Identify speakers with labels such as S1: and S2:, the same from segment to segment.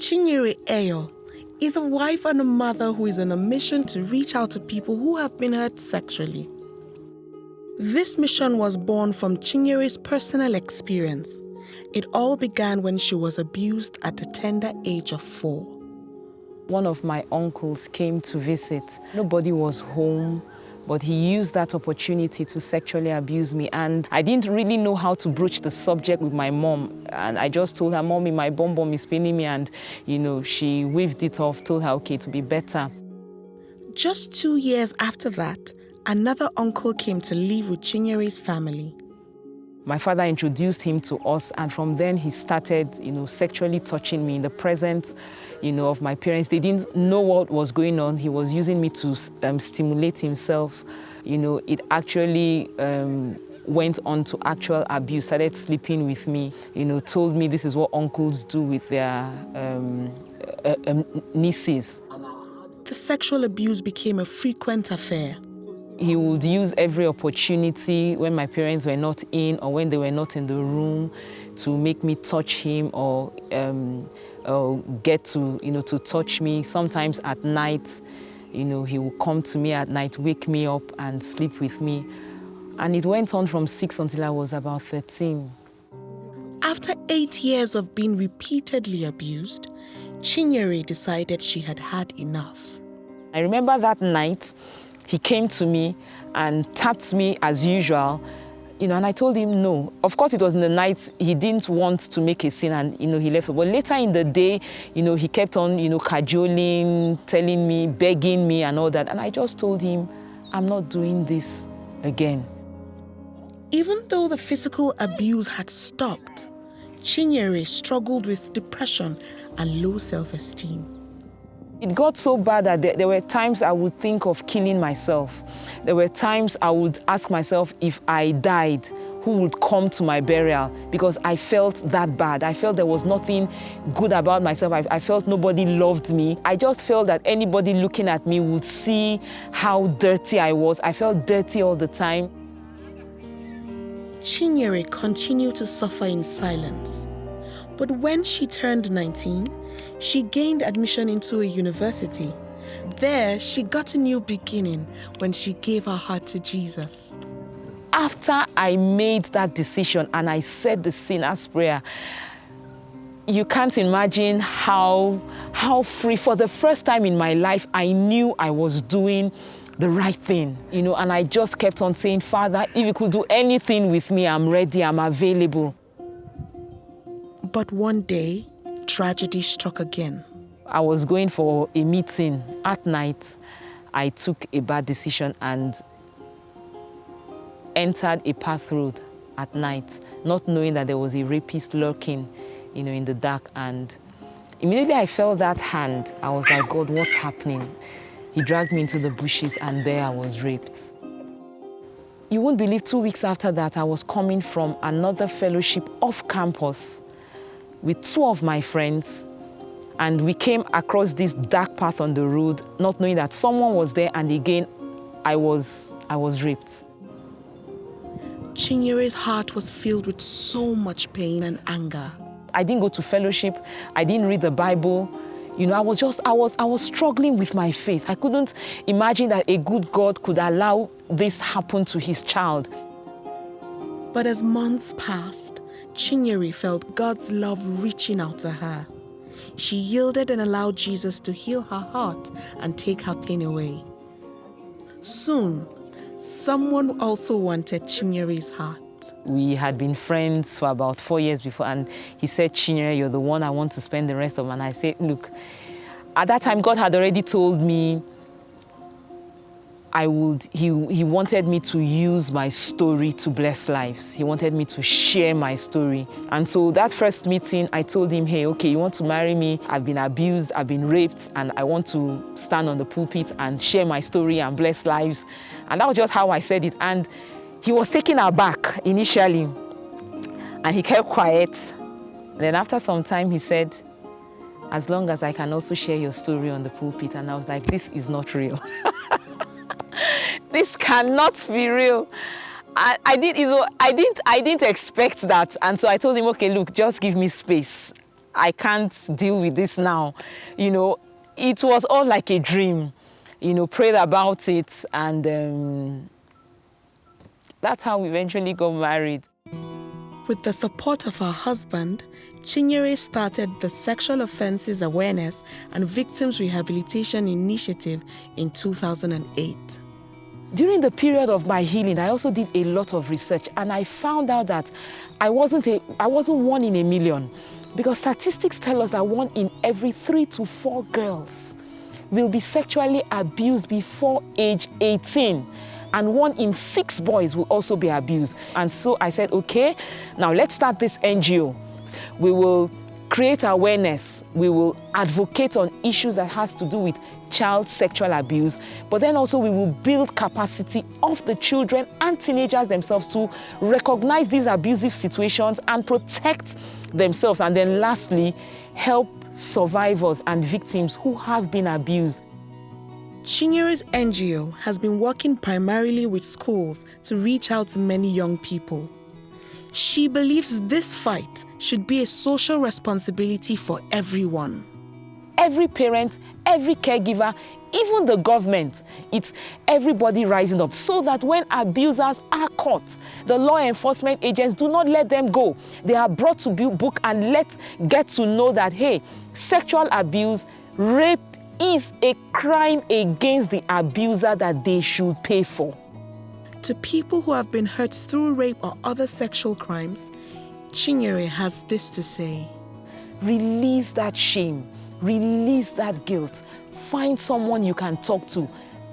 S1: Chinyere Eyo is a wife and a mother who is on a mission to reach out to people who have been hurt sexually. This mission was born from Chinyere's personal experience. It all began when she was abused at the tender age of 4.
S2: One of my uncles came to visit. Nobody was home, but he used that opportunity to sexually abuse me. And I didn't really know how to broach the subject with my mom. And I just told her, "Mommy, my bum bum is paining me." And, she waved it off, told her, okay, to be better.
S1: Just 2 years after that, another uncle came to live with Chinyere's family.
S2: My father introduced him to us, and from then he started, sexually touching me in the presence, of my parents. They didn't know what was going on. He was using me to stimulate himself. It actually went on to actual abuse, started sleeping with me, told me this is what uncles do with their nieces.
S1: The sexual abuse became a frequent affair.
S2: He would use every opportunity when my parents were not in or when they were not in the room to make me touch him or get to, to touch me. Sometimes at night, he would come to me at night, wake me up and sleep with me. And it went on from 6 until I was about 13.
S1: After 8 years of being repeatedly abused, Chinyere decided she had had enough.
S2: I remember that night, he came to me and tapped me as usual, and I told him no. Of course, it was in the night. He didn't want to make a scene and, he left. But later in the day, he kept on, cajoling, telling me, begging me and all that. And I just told him, I'm not doing this again.
S1: Even though the physical abuse had stopped, Chinyere struggled with depression and low self-esteem.
S2: It got so bad that there were times I would think of killing myself. There were times I would ask myself, if I died, who would come to my burial? Because I felt that bad. I felt there was nothing good about myself. I felt nobody loved me. I just felt that anybody looking at me would see how dirty I was. I felt dirty all the time.
S1: Chinyere continued to suffer in silence. But when she turned 19, she gained admission into a university. There, she got a new beginning when she gave her heart to Jesus.
S2: After I made that decision and I said the sinner's prayer, you can't imagine how free. For the first time in my life, I knew I was doing the right thing, and I just kept on saying, Father, if you could do anything with me, I'm ready, I'm available.
S1: But one day, tragedy struck again.
S2: I was going for a meeting at night. I took a bad decision and entered a path road at night, not knowing that there was a rapist lurking, in the dark. And immediately I felt that hand. I was like, God, what's happening? He dragged me into the bushes and there I was raped. You won't believe 2 weeks after that, I was coming from another fellowship off campus with 2 of my friends, and we came across this dark path on the road, not knowing that someone was there, and again, I was raped.
S1: Chinyere's heart was filled with so much pain and anger.
S2: I didn't go to fellowship, I didn't read the Bible. I was struggling with my faith. I couldn't imagine that a good God could allow this happen to his child.
S1: But as months passed, Chinyere felt God's love reaching out to her. She yielded and allowed Jesus to heal her heart and take her pain away. Soon, someone also wanted Chinyere's heart.
S2: We had been friends for about 4 years before, and he said, Chinyere, you're the one I want to spend the rest of my life. And I said, look, at that time, God had already told me he wanted me to use my story to bless lives. He wanted me to share my story. And so that first meeting, I told him, hey, okay, you want to marry me? I've been abused, I've been raped, and I want to stand on the pulpit and share my story and bless lives. And that was just how I said it. And he was taken aback initially, and he kept quiet. And then after some time, he said, as long as I can also share your story on the pulpit. And I was like, this is not real. This cannot be real. I didn't expect that. And so I told him, okay, look, just give me space. I can't deal with this now. It was all like a dream. Prayed about it, and that's how we eventually got married.
S1: With the support of her husband, Chinyere started the Sexual Offences Awareness and Victims Rehabilitation Initiative in 2008.
S2: During the period of my healing, I also did a lot of research, and I found out that I wasn't one in a million, because statistics tell us that 1 in every 3 to 4 girls will be sexually abused before age 18. And 1 in 6 boys will also be abused. And so I said, okay, now let's start this NGO. We will create awareness. We will advocate on issues that has to do with child sexual abuse, but then also we will build capacity of the children and teenagers themselves to recognize these abusive situations and protect themselves. And then lastly, help survivors and victims who have been abused.
S1: Chinyere's NGO has been working primarily with schools to reach out to many young people. She believes this fight should be a social responsibility for everyone.
S2: Every parent, every caregiver, even the government, it's everybody rising up so that when abusers are caught, the law enforcement agents do not let them go. They are brought to book and get to know that, hey, sexual abuse, rape, is a crime against the abuser that they should pay for.
S1: To people who have been hurt through rape or other sexual crimes, Chinyere has this to say.
S2: Release that shame, release that guilt, find someone you can talk to.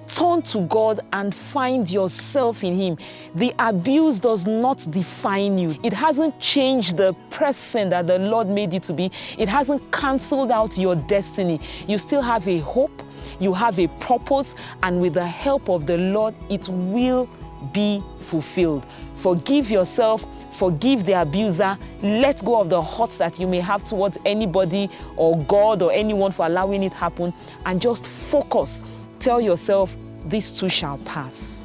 S2: Turn to God and find yourself in Him. The abuse does not define you. It hasn't changed the person that the Lord made you to be. It hasn't canceled out your destiny. You still have a hope, you have a purpose, and with the help of the Lord, it will be fulfilled. Forgive yourself, forgive the abuser, let go of the hurts that you may have towards anybody or God or anyone for allowing it happen, and just focus. Tell yourself, this too shall pass.